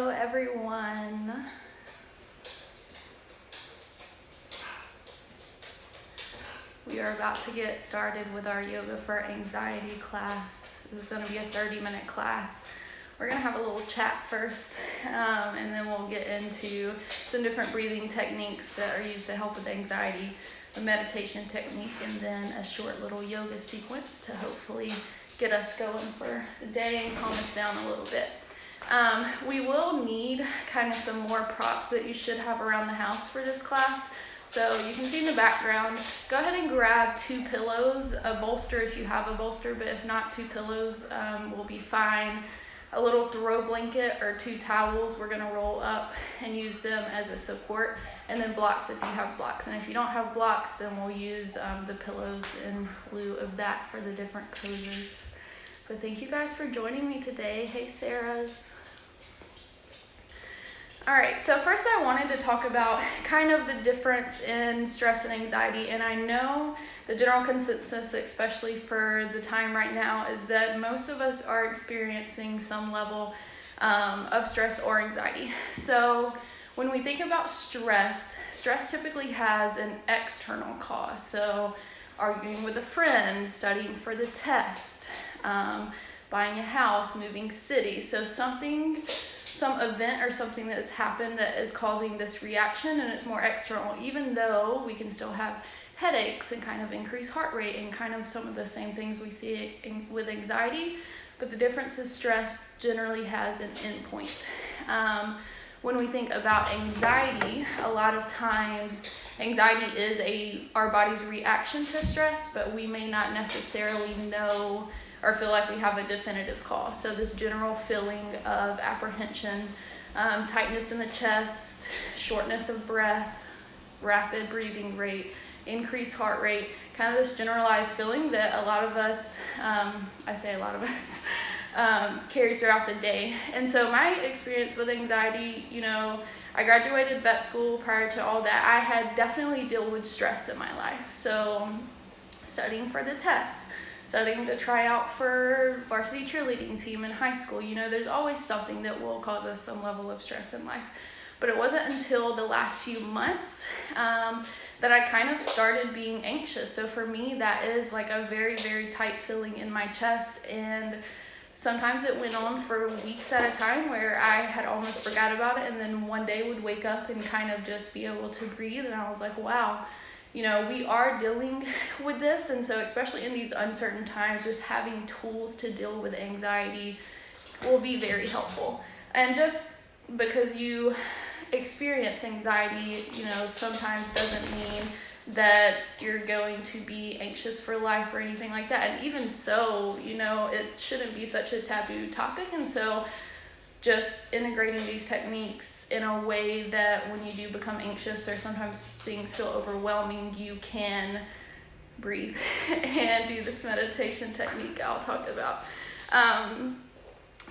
Hello everyone. We are about to get started with our yoga for anxiety class. This is going to be a 30-minute class. We're going to have a little chat first, and then we'll get into some different breathing techniques that are used to help with anxiety, a meditation technique, and then a short little yoga sequence to hopefully get us going for the day and calm us down a little bit. We will need kind of some more props that you should have around the house for this class. So you can see in the background, go ahead and grab 2 pillows, a bolster if you have a bolster, but if not, 2 pillows will be fine. A little throw blanket or 2 towels we're gonna roll up and use them as a support, and then blocks if you have blocks. And if you don't have blocks, then we'll use the pillows in lieu of that for the different poses. But thank you guys for joining me today. Hey Sarahs. All right, so first I wanted to talk about kind of the difference in stress and anxiety. And I know the general consensus, especially for the time right now, is that most of us are experiencing some level of stress or anxiety. So when we think about stress typically has an external cause. So arguing with a friend, studying for the test, buying a house, moving cities. So some event or something that's happened that is causing this reaction, and it's more external, even though we can still have headaches and kind of increased heart rate and kind of some of the same things we see with anxiety. But the difference is stress generally has an endpoint. When we think about anxiety, a lot of times anxiety is our body's reaction to stress, but we may not necessarily know or feel like we have a definitive cause. So this general feeling of apprehension, tightness in the chest, shortness of breath, rapid breathing rate, increased heart rate, kind of this generalized feeling that a lot of us, carry throughout the day. And so my experience with anxiety, I graduated vet school. Prior to all that, I had definitely dealt with stress in my life. So studying for the test, studying to try out for varsity cheerleading team in high school. There's always something that will cause us some level of stress in life. But it wasn't until the last few months that I kind of started being anxious. So for me, that is like a very, very tight feeling in my chest. And sometimes it went on for weeks at a time where I had almost forgot about it. And then one day would wake up and kind of just be able to breathe. And I was like, wow. We are dealing with this, and so especially in these uncertain times, just having tools to deal with anxiety will be very helpful. And just because you experience anxiety, sometimes doesn't mean that you're going to be anxious for life or anything like that. And even so, it shouldn't be such a taboo topic. And so just integrating these techniques in a way that when you do become anxious or sometimes things feel overwhelming, you can breathe and do this meditation technique I'll talk about.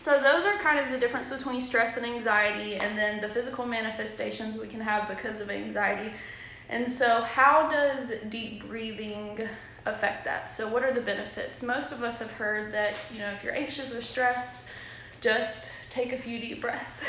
So those are kind of the difference between stress and anxiety, and then the physical manifestations we can have because of anxiety. And so how does deep breathing affect that? So what are the benefits? Most of us have heard that, if you're anxious or stressed, just take a few deep breaths.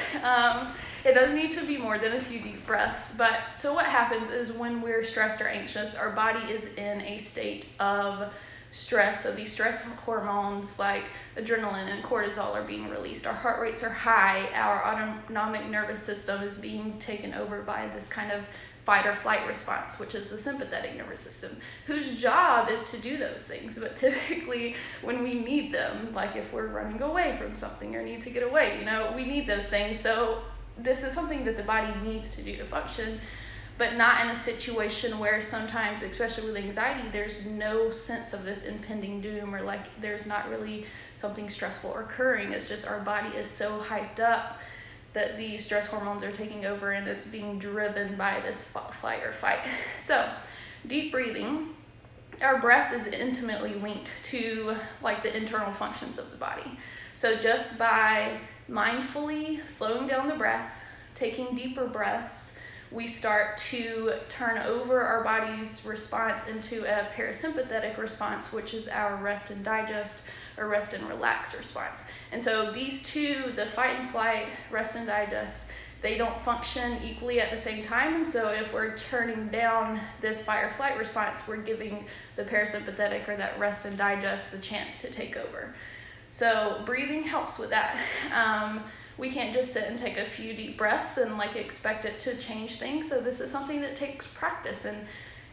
It does need to be more than a few deep breaths. But so what happens is when we're stressed or anxious, our body is in a state of stress. So these stress hormones like adrenaline and cortisol are being released. Our heart rates are high. Our autonomic nervous system is being taken over by this kind of fight or flight response, which is the sympathetic nervous system, whose job is to do those things. But typically when we need them, like if we're running away from something or need to get away, we need those things. So this is something that the body needs to do to function, but not in a situation where sometimes, especially with anxiety, there's no sense of this impending doom, or like there's not really something stressful occurring. It's just our body is so hyped up that the stress hormones are taking over and it's being driven by this flight or fight. So deep breathing, our breath is intimately linked to like the internal functions of the body. So just by mindfully slowing down the breath, taking deeper breaths, we start to turn over our body's response into a parasympathetic response, which is our rest and digest or rest and relax response. And so these two, the fight and flight, rest and digest, they don't function equally at the same time. And so if we're turning down this fight or flight response, we're giving the parasympathetic or that rest and digest the chance to take over. So breathing helps with that. We can't just sit and take a few deep breaths and like expect it to change things. So this is something that takes practice, and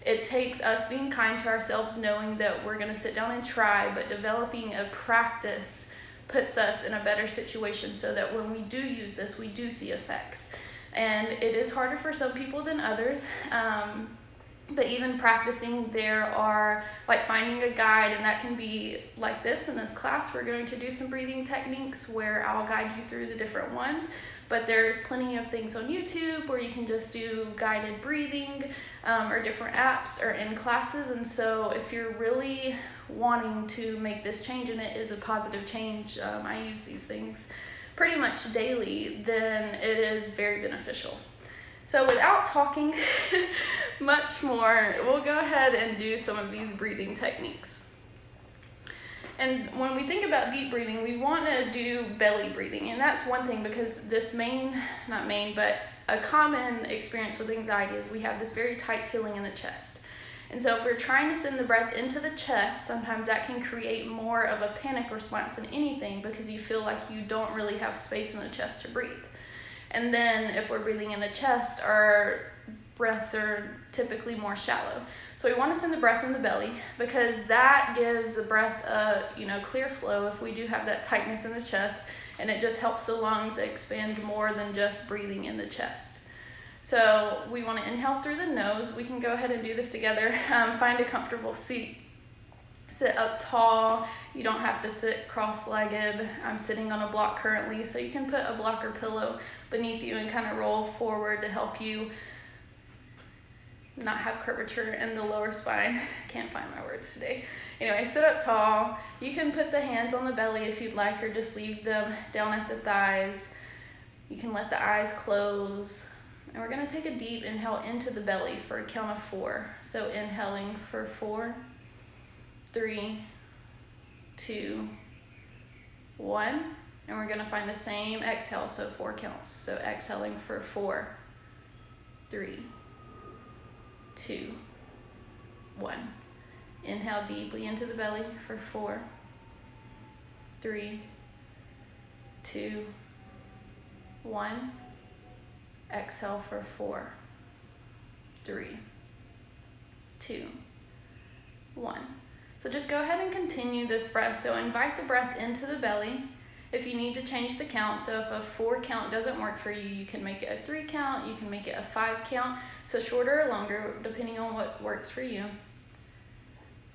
it takes us being kind to ourselves, knowing that we're going to sit down and try, but developing a practice puts us in a better situation so that when we do use this, we do see effects. And it is harder for some people than others. But even practicing, there are like finding a guide, and that can be like this. In this class, we're going to do some breathing techniques where I'll guide you through the different ones. But there's plenty of things on YouTube where you can just do guided breathing, or different apps or in classes. And so if you're really wanting to make this change, and it is a positive change, I use these things pretty much daily, then it is very beneficial. So without talking much more, we'll go ahead and do some of these breathing techniques. And when we think about deep breathing, we want to do belly breathing. And that's one thing, because this but a common experience with anxiety is we have this very tight feeling in the chest. And so if we're trying to send the breath into the chest, sometimes that can create more of a panic response than anything, because you feel like you don't really have space in the chest to breathe. And then if we're breathing in the chest, our breaths are typically more shallow. So we want to send the breath in the belly, because that gives the breath a clear flow if we do have that tightness in the chest, and it just helps the lungs expand more than just breathing in the chest. So we want to inhale through the nose. We can go ahead and do this together. Find a comfortable seat. Sit up tall. You don't have to sit cross-legged. I'm sitting on a block currently, so you can put a block or pillow beneath you and kind of roll forward to help you not have curvature in the lower spine. Can't find my words today. Anyway, sit up tall. You can put the hands on the belly if you'd like, or just leave them down at the thighs. You can let the eyes close. And we're going to take a deep inhale into the belly for a count of 4. So inhaling for 4, 3, 2, 1. And we're going to find the same exhale, so 4 counts. So exhaling for 4, 3, 2, 1. Inhale deeply into the belly for 4, 3, 2, 1. Exhale for 4, 3, 2, 1. So just go ahead and continue this breath. So invite the breath into the belly. If you need to change the count, so if a 4 count doesn't work for you, you can make it a 3 count, you can make it a 5 count, so shorter or longer, depending on what works for you.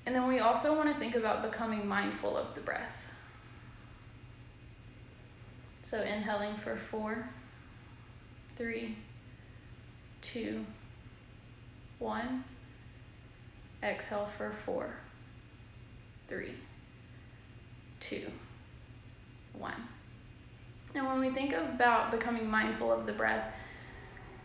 And then we also want to think about becoming mindful of the breath. So inhaling for 4, 3, 2, 1. Exhale for 4, 3, 2, 1. And when we think about becoming mindful of the breath,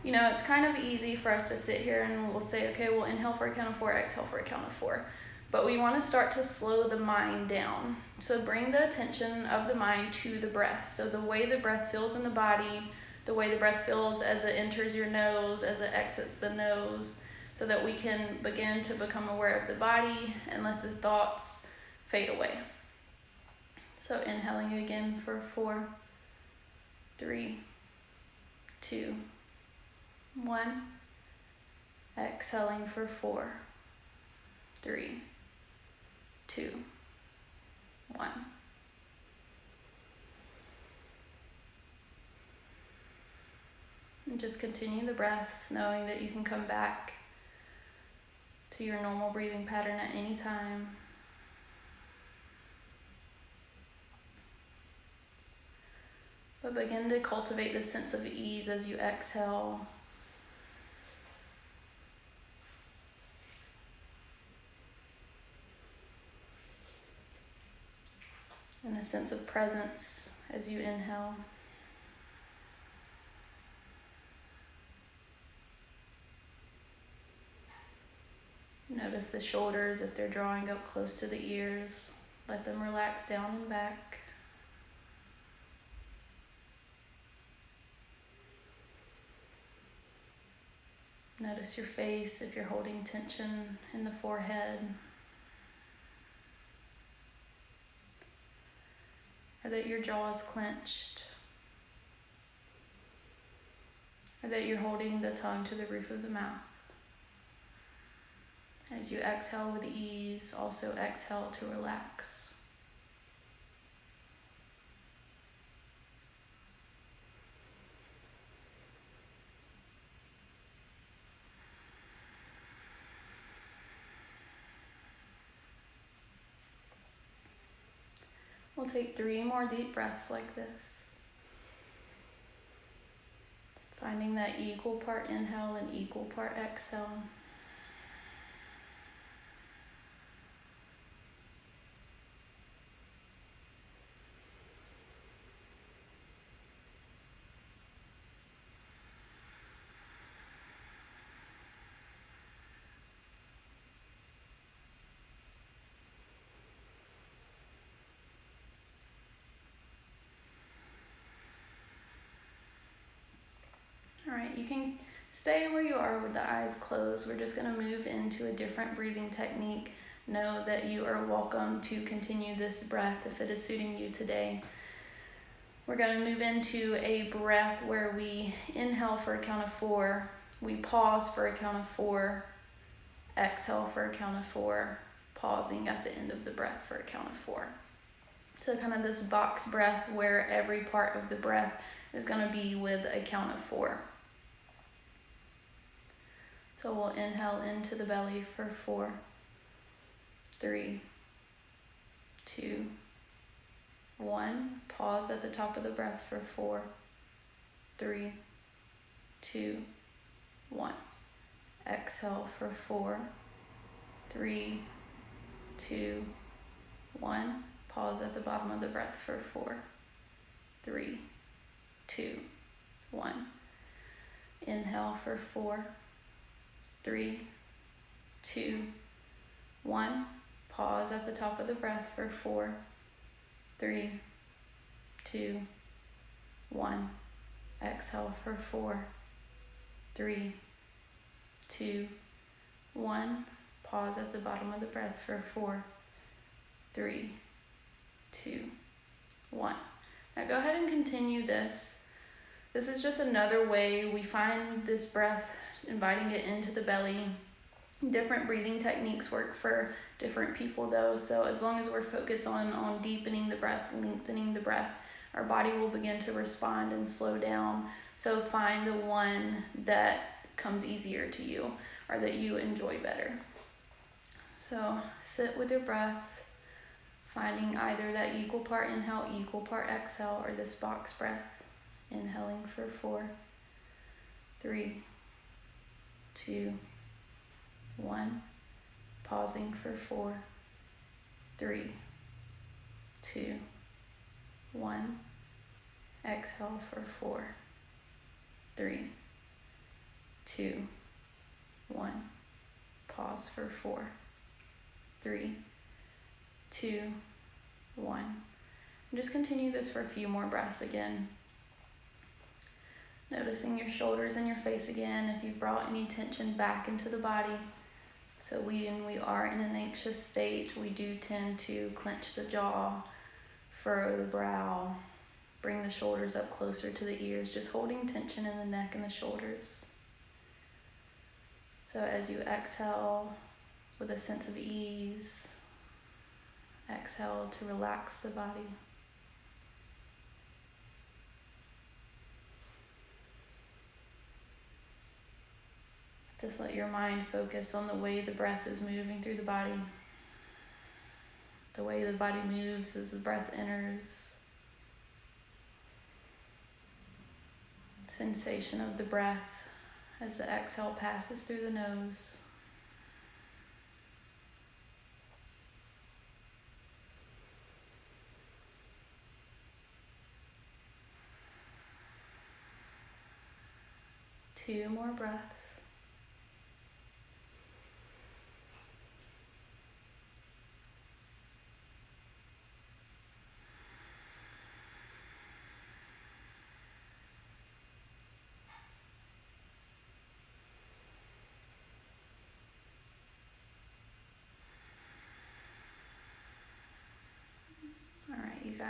it's kind of easy for us to sit here and we'll say, okay, we'll inhale for a count of 4, exhale for a count of 4. But we want to start to slow the mind down. So bring the attention of the mind to the breath. So the way the breath feels in the body, the way the breath feels as it enters your nose, as it exits the nose, so that we can begin to become aware of the body and let the thoughts fade away. So inhaling again for 4, 3, 2, 1. Exhaling for 4, 3, 2, 1. And just continue the breaths, knowing that you can come back to your normal breathing pattern at any time. But begin to cultivate this sense of ease as you exhale. And a sense of presence as you inhale. Notice the shoulders if they're drawing up close to the ears. Let them relax down and back. Notice your face if you're holding tension in the forehead, or that your jaw is clenched, or that you're holding the tongue to the roof of the mouth. As you exhale with ease, also exhale to relax. We'll take 3 more deep breaths like this. Finding that equal part inhale and equal part exhale. All right, you can stay where you are with the eyes closed. We're just going to move into a different breathing technique. Know that you are welcome to continue this breath if it is suiting you today. We're going to move into a breath where we inhale for a count of 4, we pause for a count of 4, exhale for a count of 4, pausing at the end of the breath for a count of 4. So kind of this box breath where every part of the breath is going to be with a count of 4. So we'll inhale into the belly for 4, 3, 2, 1. Pause at the top of the breath for 4, 3, 2, 1. Exhale for 4, 3, 2, 1. Pause at the bottom of the breath for 4, 3, 2, 1. Inhale for 4, 3, 2, 1. Pause at the top of the breath for 4, 3, 2, 1. Exhale for 4, 3, 2, 1. Pause at the bottom of the breath for 4, 3, 2, 1. Now go ahead and continue this. This is just another way we find this breath, inviting it into the belly. Different breathing techniques work for different people though, so as long as we're focused on deepening the breath, lengthening the breath, our body will begin to respond and slow down. So find the one that comes easier to you or that you enjoy better. So sit with your breath, finding either that equal part inhale, equal part exhale, or this box breath. Inhaling for 4, 3, 2, 1. Pausing for 4, 3, 2, 1. Exhale for 4, 3, 2, 1. Pause for 4, 3, 2, 1. And just continue this for a few more breaths again. Noticing your shoulders and your face again, if you've brought any tension back into the body. So when we are in an anxious state, we do tend to clench the jaw, furrow the brow, bring the shoulders up closer to the ears, just holding tension in the neck and the shoulders. So as you exhale with a sense of ease, exhale to relax the body. Just let your mind focus on the way the breath is moving through the body. The way the body moves as the breath enters. Sensation of the breath as the exhale passes through the nose. Two more breaths.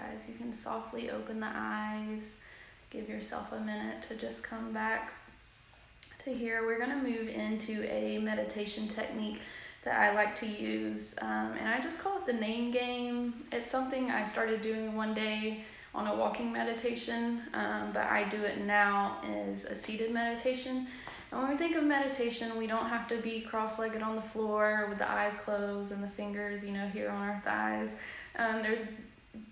eyes. You can softly open the eyes. Give yourself a minute to just come back to here. We're going to move into a meditation technique that I like to use, and I just call it the name game. It's something I started doing one day on a walking meditation, but I do it now as a seated meditation. And when we think of meditation, we don't have to be cross-legged on the floor with the eyes closed and the fingers, here on our thighs. There's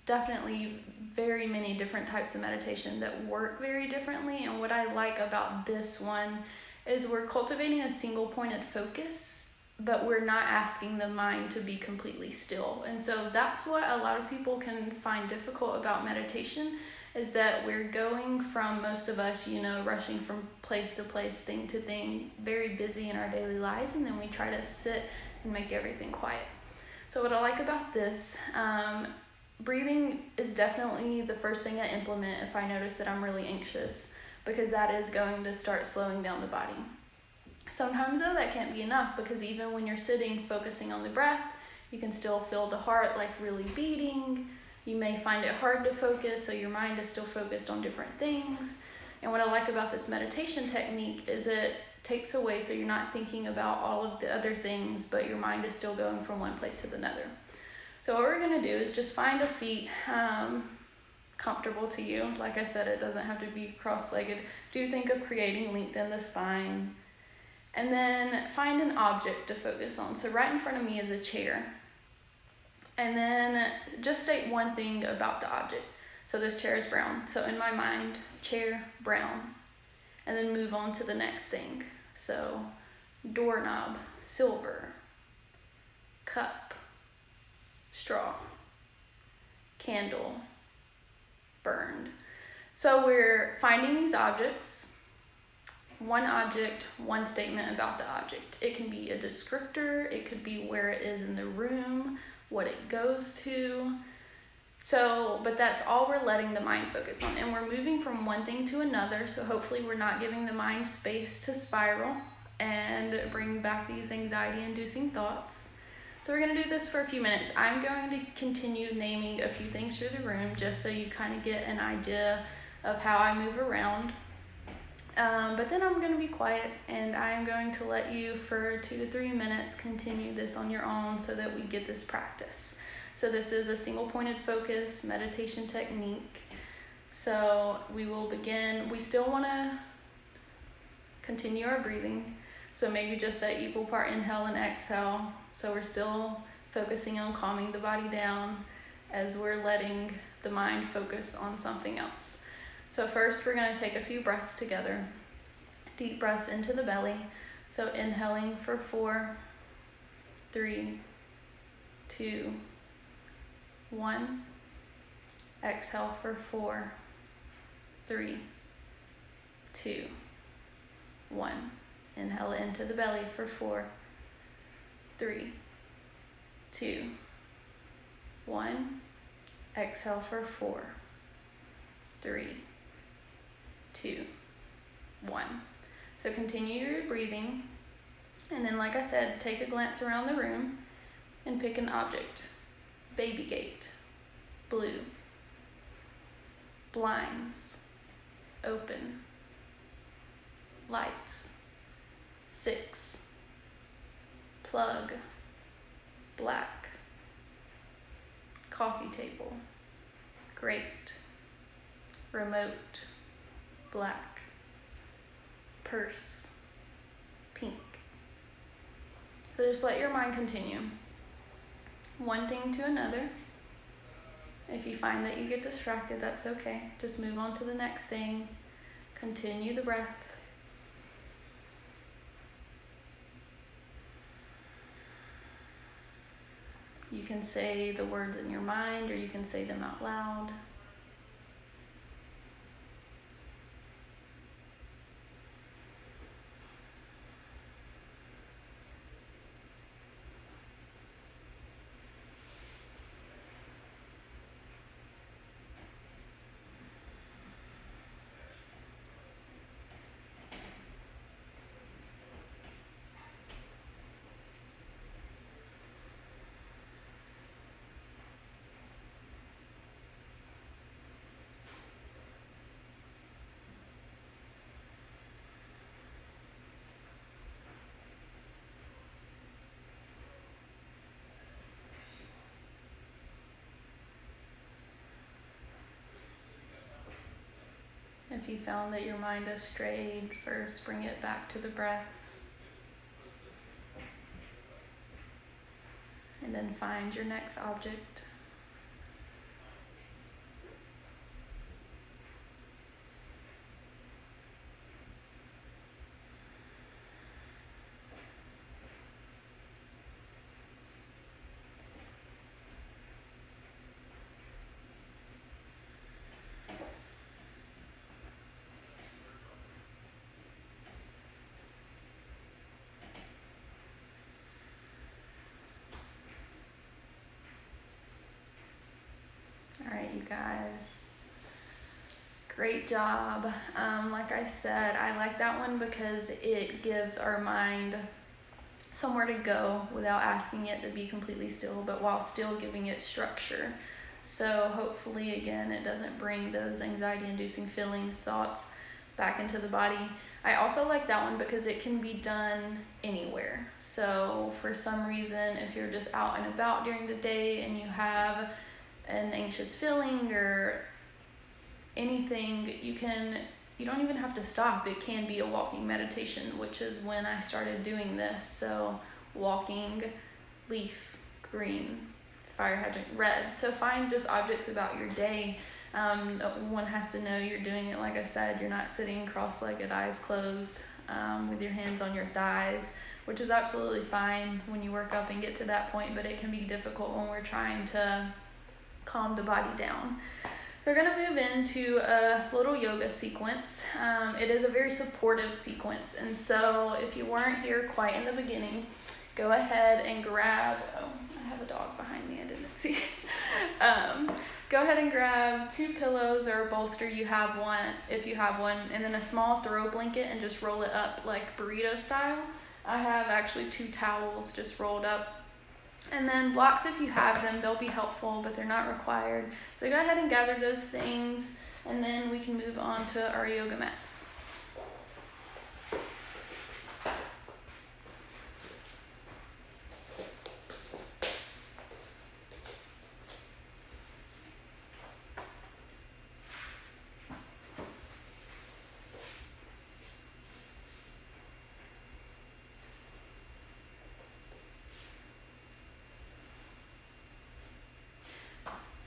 definitely very many different types of meditation that work very differently, and what I like about this one is we're cultivating a single pointed focus, but we're not asking the mind to be completely still. And so that's what a lot of people can find difficult about meditation, is that we're going from, most of us, rushing from place to place, thing to thing, very busy in our daily lives, and then we try to sit and make everything quiet. So what I like about this, breathing is definitely the first thing I implement if I notice that I'm really anxious, because that is going to start slowing down the body. Sometimes though that can't be enough, because even when you're sitting focusing on the breath, you can still feel the heart like really beating. You may find it hard to focus, so your mind is still focused on different things. And what I like about this meditation technique is it takes away, so you're not thinking about all of the other things, but your mind is still going from one place to another. So what we're going to do is just find a seat comfortable to you. Like I said, it doesn't have to be cross-legged. Do think of creating length in the spine. And then find an object to focus on. So right in front of me is a chair. And then just state one thing about the object. So this chair is brown. So in my mind, chair, brown. And then move on to the next thing. So doorknob, silver. Cup, straw. Candle, burned. So we're finding these objects. One object, one statement about the object. It can be a descriptor. It could be where it is in the room, what it goes to. So, but that's all we're letting the mind focus on. And we're moving from one thing to another. So hopefully we're not giving the mind space to spiral and bring back these anxiety-inducing thoughts. So we're going to do this for a few minutes. I'm going to continue naming a few things through the room just so you kind of get an idea of how I move around. But then I'm going to be quiet, and I'm going to let you for 2 to 3 minutes continue this on your own so that we get this practice. So this is a single pointed focus meditation technique. So we will begin. We still want to continue our breathing. So maybe just that equal part inhale and exhale. So we're still focusing on calming the body down as we're letting the mind focus on something else. So first we're going to take a few breaths together. Deep breaths into the belly. So inhaling for 4, 3, 2, 1. Exhale for 4, 3, 2, 1. Inhale into the belly for 4, 3, 2, 1. Exhale for 4, 3, 2, 1. So continue your breathing, and then like I said, take a glance around the room and pick an object. Baby gate, blue. Blinds, open. Lights, 6. Plug, black. Coffee table, grate. Remote, black. Purse, pink. So just let your mind continue. One thing to another. If you find that you get distracted, that's okay. Just move on to the next thing. Continue the breath. You can say the words in your mind, or you can say them out loud. If you found that your mind has strayed, first bring it back to the breath. And then find your next object. All right, you guys. Great job. Like I said, I like that one because it gives our mind somewhere to go without asking it to be completely still, but while still giving it structure. So hopefully, again, it doesn't bring those anxiety-inducing feelings, thoughts back into the body. I also like that one because it can be done anywhere. So for some reason, if you're just out and about during the day and you have an anxious feeling or anything, you don't even have to stop. It can be a walking meditation, which is when I started doing this. So walking, leaf, green, fire hydrant, red. So find just objects about your day. One has to know you're doing it, like I said, you're not sitting cross-legged, eyes closed, with your hands on your thighs, which is absolutely fine when you work up and get to that point, but it can be difficult when we're trying to calm the body down. We're going to move into a little yoga sequence. It is a very supportive sequence, and so if you weren't here quite in the beginning, go ahead and grab, I have a dog behind me, I didn't see. Go ahead and grab 2 pillows or a bolster if you have one, and then a small throw blanket and just roll it up like burrito style. I have actually 2 towels just rolled up. And then blocks, if you have them, they'll be helpful, but they're not required. So go ahead and gather those things, and then we can move on to our yoga mats.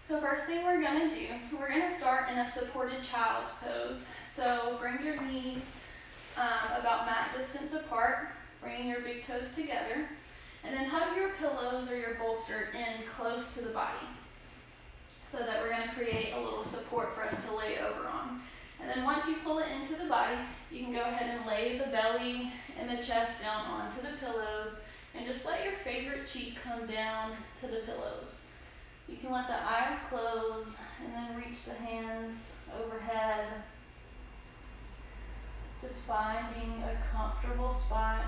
So first thing we're going to start in a supported child's pose. So bring your knees about mat distance apart, bringing your big toes together, and then hug your pillows or your bolster in close to the body so that we're going to create a little support for us to lay over on. And then once you pull it into the body, you can go ahead and lay the belly and the chest down onto the pillows and just let your favorite cheek come down to the pillows. You can let the eyes close and then reach the hands overhead. Just finding a comfortable spot.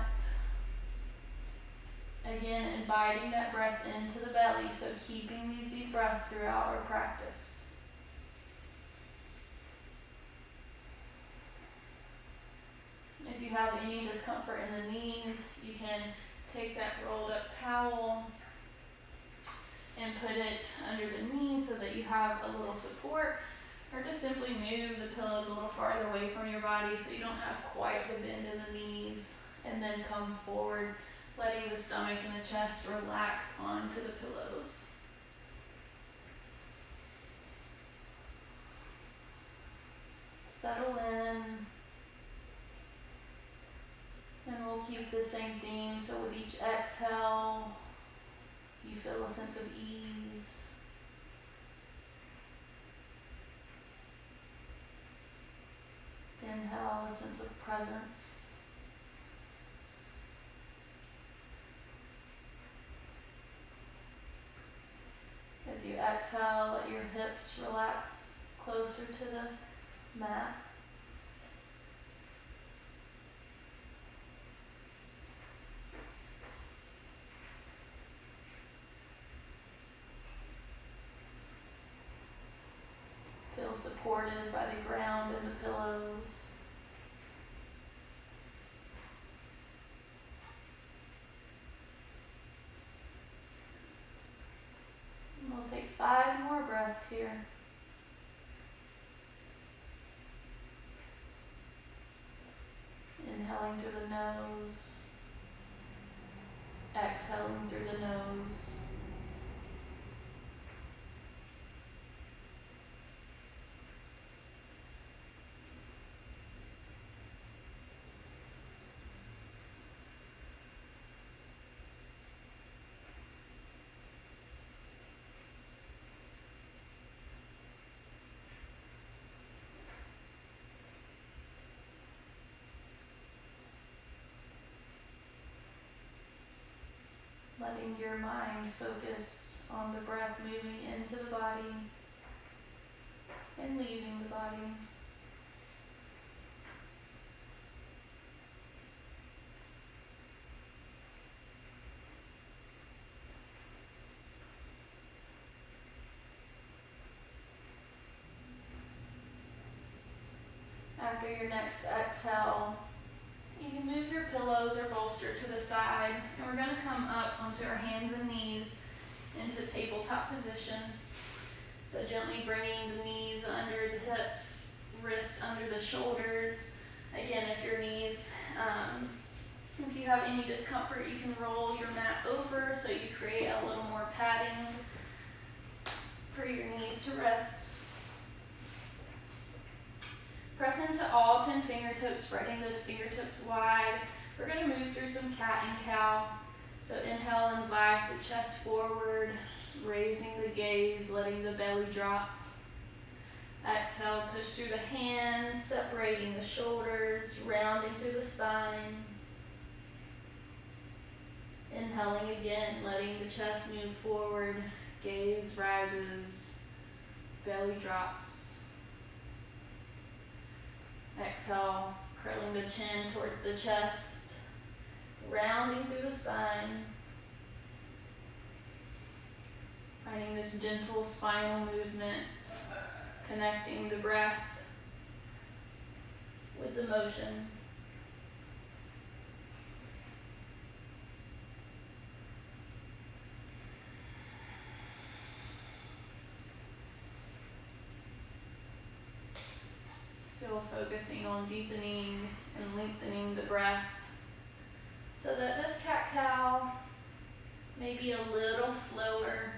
Again, inviting that breath into the belly, so keeping these deep breaths throughout our practice. If you have any discomfort in the knees, you can take that rolled up towel and put it under the knees so that you have a little support, or just simply move the pillows a little farther away from your body so you don't have quite the bend in the knees, and then come forward, letting the stomach and the chest relax onto the pillows. Settle in, and we'll keep the same theme. So with each exhale, you feel a sense of ease. Inhale, a sense of presence. As you exhale, let your hips relax closer to the mat. Feel supported by the ground and the pillows. And we'll take 5 more breaths here. Inhaling through the nose, exhaling through the nose. Letting your mind focus on the breath moving into the body and leaving the body. After your next exhale, you can move your pillows or bolster to the side, and we're going to come up onto our hands and knees into tabletop position. So gently bringing the knees under the hips, wrists under the shoulders. Again, if your knees, if you have any discomfort, you can roll your mat over so you create a little more padding for your knees to rest. Press into all 10 fingertips, spreading the fingertips wide. We're going to move through some cat and cow. So inhale, invite the chest forward, raising the gaze, letting the belly drop. Exhale, push through the hands, separating the shoulders, rounding through the spine. Inhaling again, letting the chest move forward, gaze rises, belly drops. Exhale, curling the chin towards the chest, rounding through the spine. Finding this gentle spinal movement, connecting the breath with the motion. Still focusing on deepening and lengthening the breath so that this cat-cow may be a little slower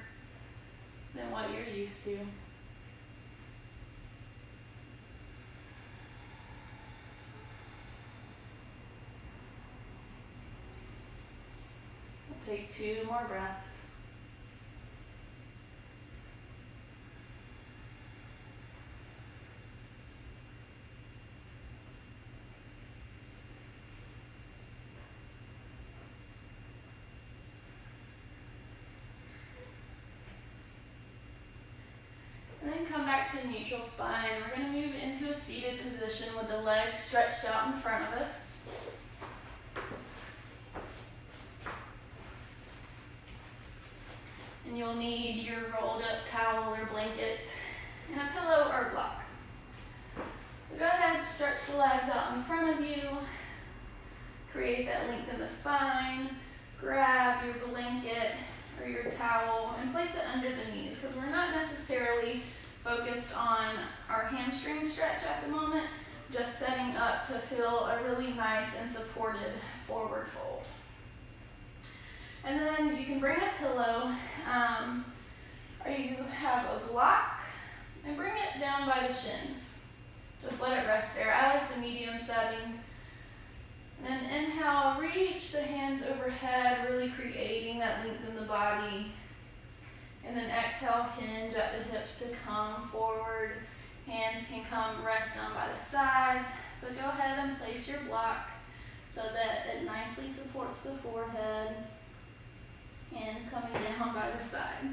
than what you're used to. We'll take 2 more breaths. And then come back to neutral spine. We're going to move into a seated position with the legs stretched out in front of us. And you'll need your rolled up towel or blanket and a pillow or block. So go ahead, stretch the legs out in front of you. Create that length in the spine. Grab your blanket or your towel and place it under the knees because we're not necessarily focused on our hamstring stretch at the moment, just setting up to feel a really nice and supported forward fold. And then you can bring a pillow or you have a block and bring it down by the shins. Just let it rest there. I like the medium setting. And then inhale, reach the hands overhead, really creating that length in the body. And then exhale, hinge at the hips to come forward. Hands can come rest down by the sides, but go ahead and place your block so that it nicely supports the forehead. Hands coming down by the side.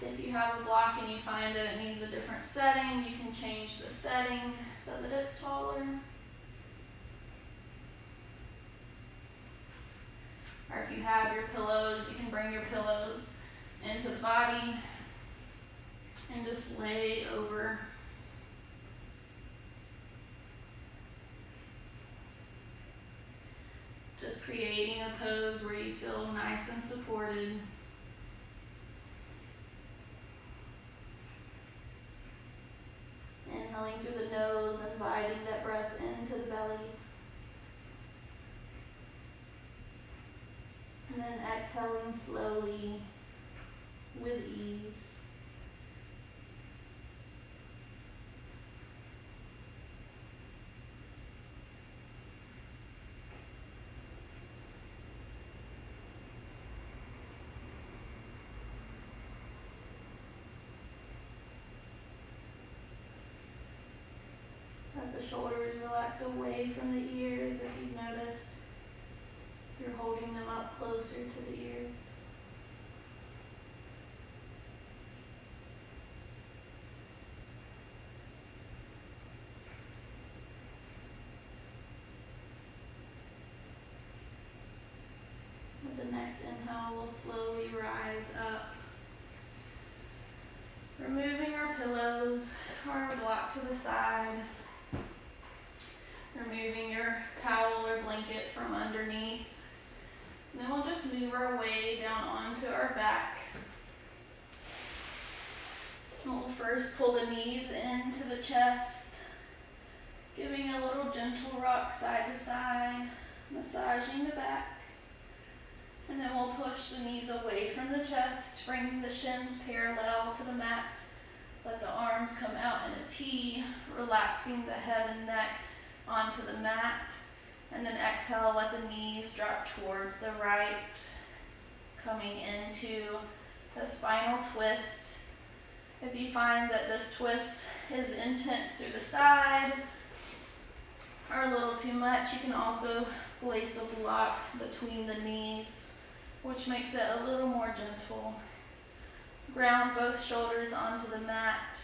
If you have a block and you find that it needs a different setting, you can change the setting so that it's taller. Or if you have your pillows, you can bring your pillows into the body and just lay over. Just creating a pose where you feel nice and supported. Inhaling through the nose and inviting that breath into the belly. And then exhaling slowly with ease. Let the shoulders relax away from the ears if you've noticed you're holding them up closer to the ears. With the next inhale, we'll slowly rise up, removing our pillows or our block to the side, removing your towel or blanket from underneath. And then we'll just move our way down onto our back. And we'll first pull the knees into the chest, giving a little gentle rock side to side, massaging the back. And then we'll push the knees away from the chest, bringing the shins parallel to the mat. Let the arms come out in a T, relaxing the head and neck onto the mat. And then exhale, let the knees drop towards the right, coming into the spinal twist. If you find that this twist is intense through the side or a little too much, you can also place a block between the knees, which makes it a little more gentle. Ground both shoulders onto the mat.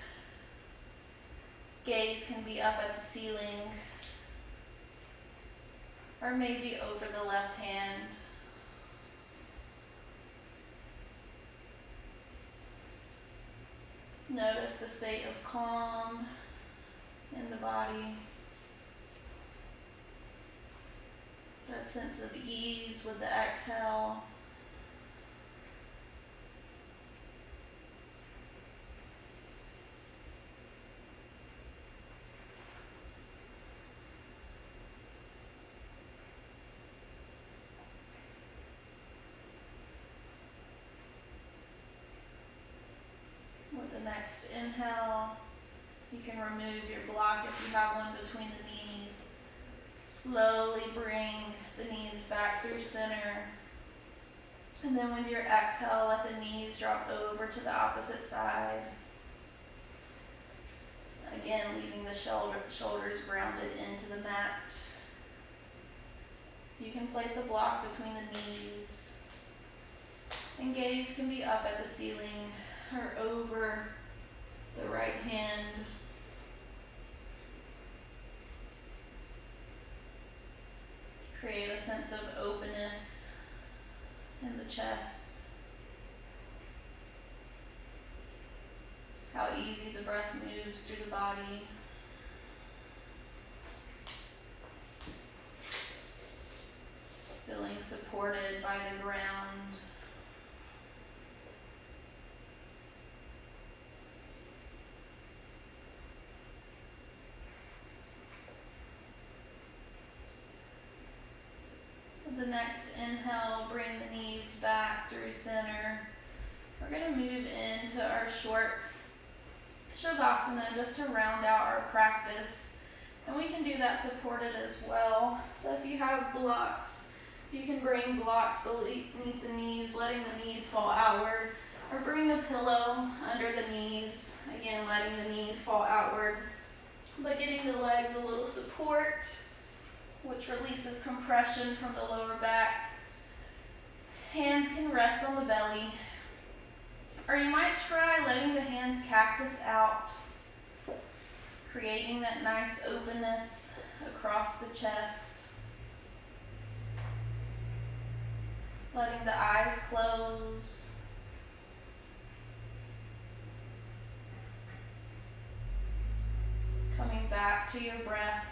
Gaze can be up at the ceiling or maybe over the left hand. Notice the state of calm in the body. That sense of ease with the exhale. With the next inhale, you can remove your block if you have one between the knees. Slowly bring the knees back through center. And then with your exhale, let the knees drop over to the opposite side. Again, leaving the shoulders grounded into the mat. You can place a block between the knees. And gaze can be up at the ceiling or over the right hand. Create a sense of openness in the chest. How easy the breath moves through the body. Feeling supported by the ground. With the next inhale, bring the knees back through center. We're going to move into our short Shavasana just to round out our practice. And we can do that supported as well. So if you have blocks, you can bring blocks beneath the knees, letting the knees fall outward. Or bring a pillow under the knees, again letting the knees fall outward. But getting the legs a little support, which releases compression from the lower back. Hands can rest on the belly. Or you might try letting the hands cactus out, creating that nice openness across the chest. Letting the eyes close. Coming back to your breath.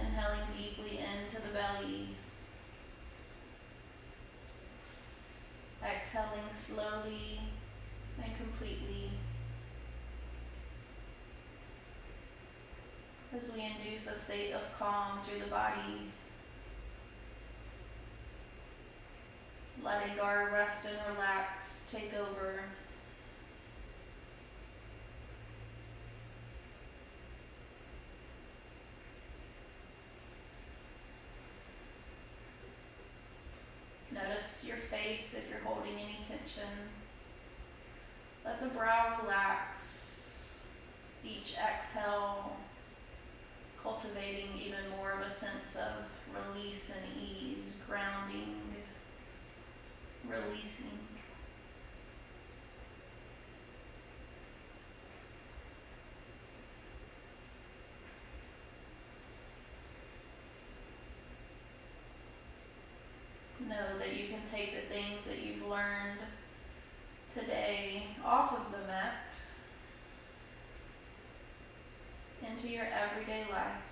Inhaling deeply into the belly. Exhaling slowly and completely as we induce a state of calm through the body, letting our rest and relax take over. Notice your face if you're holding any tension. Let the brow relax. Each exhale, cultivating even more of a sense of release and ease, grounding, releasing. Know that you can take the things that you've learned today off of the mat into your everyday life.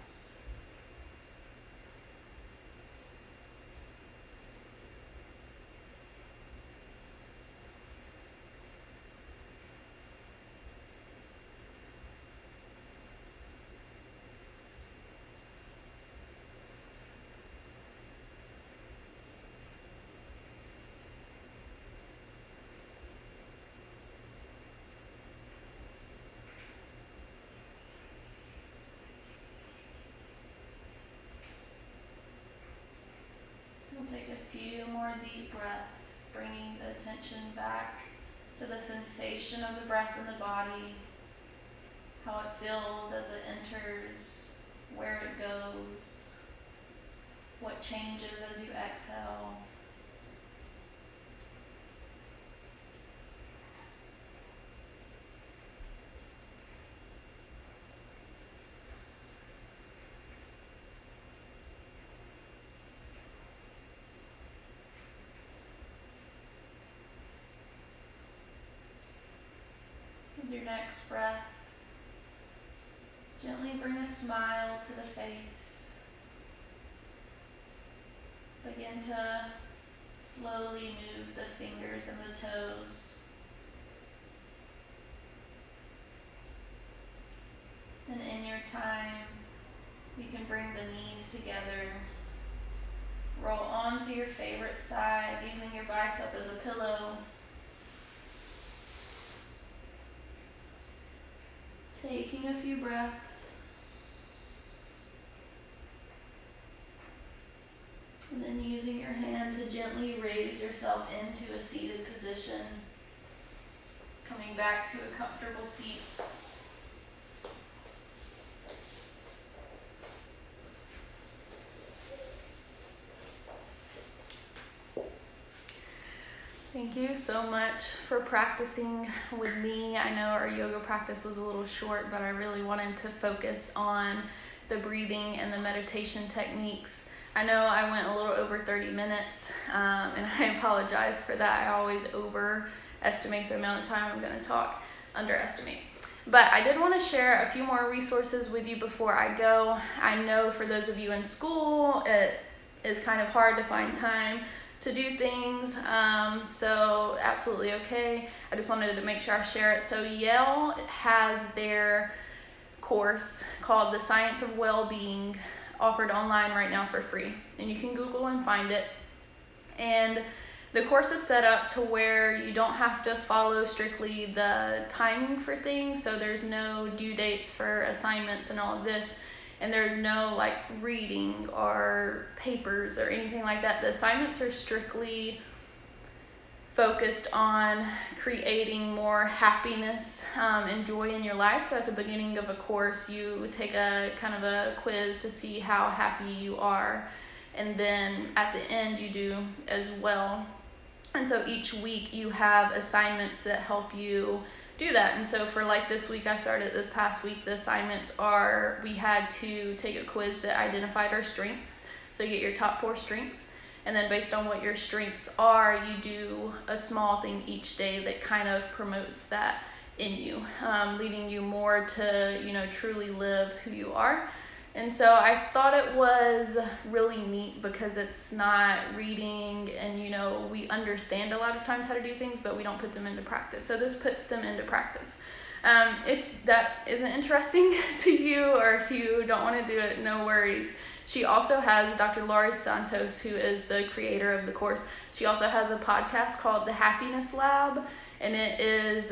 We'll take a few more deep breaths, bringing the attention back to the sensation of the breath in the body, how it feels as it enters, where it goes, what changes as you exhale. With your next breath, gently bring a smile to the face. Begin to slowly move the fingers and the toes. And in your time, you can bring the knees together. Roll onto your favorite side, using your bicep as a pillow. Taking a few breaths. And then using your hand to gently raise yourself into a seated position. Coming back to a comfortable seat. Thank you so much for practicing with me. I know our yoga practice was a little short, but I really wanted to focus on the breathing and the meditation techniques. I know I went a little over 30 minutes, and I apologize for that. I always overestimate the amount of time I'm going to talk, underestimate. But I did want to share a few more resources with you before I go. I know for those of you in school, it is kind of hard to find time to do things, so absolutely okay. I just wanted to make sure I share it. So Yale has their course called The Science of Well-Being offered online right now for free, and you can Google and find it. And the course is set up to where you don't have to follow strictly the timing for things, so there's no due dates for assignments and all of this. And there's no like reading or papers or anything like that. The assignments are strictly focused on creating more happiness and joy in your life. So at the beginning of a course, you take a kind of a quiz to see how happy you are. And then at the end, you do as well. And so each week you have assignments that help you do that. And so for like this week, I started this past week, the assignments are, we had to take a quiz that identified our strengths. So you get your top 4 strengths, and then based on what your strengths are, you do a small thing each day that kind of promotes that in you, leading you more to, truly live who you are. And so I thought it was really neat because it's not reading and, you know, we understand a lot of times how to do things, but we don't put them into practice. So this puts them into practice. If that isn't interesting to you, or if you don't want to do it, no worries. She also has Dr. Laurie Santos, who is the creator of the course. She also has a podcast called The Happiness Lab, and it is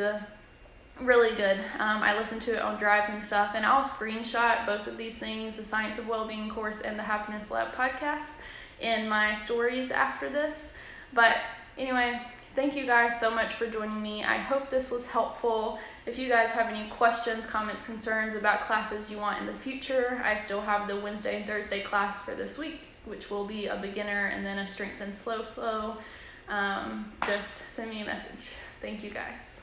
really good. I listen to it on drives and stuff, and I'll screenshot both of these things, the Science of Wellbeing course and the Happiness Lab podcast, in my stories after this. But anyway, thank you guys so much for joining me. I hope this was helpful. If you guys have any questions, comments, concerns about classes you want in the future, I still have the Wednesday and Thursday class for this week, which will be a beginner and then a strength and slow flow. Just send me a message. Thank you guys.